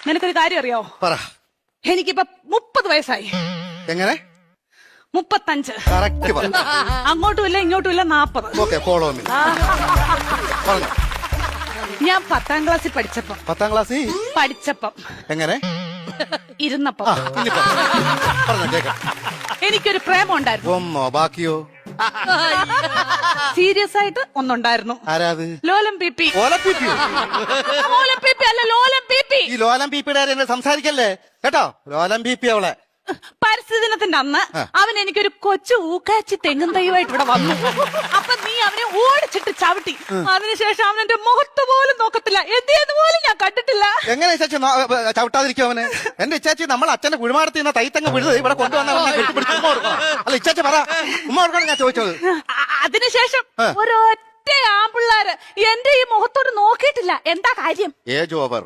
നിനക്കൊരു കാര്യം അറിയോ? പറ. എനിക്കിപ്പോ 30 വയസ്സായി. എങ്ങനെ? 35. കറക്റ്റ് പറ. അങ്ങോട്ടും ഇല്ല ഇങ്ങോട്ടും ഇല്ല 40. Okay, follow me. പറഞ്ഞു. ഞാൻ 10ാം ക്ലാസ്സിൽ പഠിച്ചപ്പം 10ാം ക്ലാസ്സിൽ എങ്ങനെ? ഇരുന്നപ്പം ഇനി പറഞ്ഞോ കേക്കാം. എനിക്കൊരു പ്രേമം ഉണ്ടായിരുന്നു. ഒന്നോ ബാക്കിയോ? സീരിയസ് ആയിട്ട് ഒന്നുണ്ടായിരുന്നു. ആരാത്? ലോലം പി. ലോലം പി. ലോലം പി അല്ല, ലോലം പി. ഈ ലോലം പീപ്പിയുടെ എന്നെ സംസാരിക്കല്ലേ കേട്ടോ. ലോലം പി അവളെ പരിസ്ഥിതി ദിനത്തിന്റെ അന്ന് അവൻ എനിക്കൊരു കൊച്ചു ഊക്കാച്ചി തെങ്ങും തൈവായിട്ട് ഇവിടെ വന്നു. അപ്പൊ നീ അവനെ ഓടിച്ചിട്ട് ചവിട്ടി. അതിനുശേഷം അവൻ എന്റെ മുഖത്ത് പോലും നോക്കത്തില്ല. എന്ത് പോലും ഞാൻ കണ്ടിട്ടില്ല. എങ്ങനെ ചേച്ചി ചവിട്ടാതിരിക്കും അവന്? എന്റെ ഇച്ചാച്ചി നമ്മൾ അച്ഛന്റെ കുഴിമാടത്തിൽ നിന്ന് തൈത്തങ്ങ് വിഴുത് ഇവിടെ കൊണ്ടുവന്ന അല്ല ഇച്ചാച്ചി പറ, ഉമ്മ കൊടുക്കണം ഞാൻ ചോദിച്ചത്. അതിനുശേഷം ഒരൊറ്റ ആമ്പിള്ളാര് എന്റെ ഈ മുഖത്തോട് നോക്കിയിട്ടില്ല. എന്താ കാര്യം? Age over.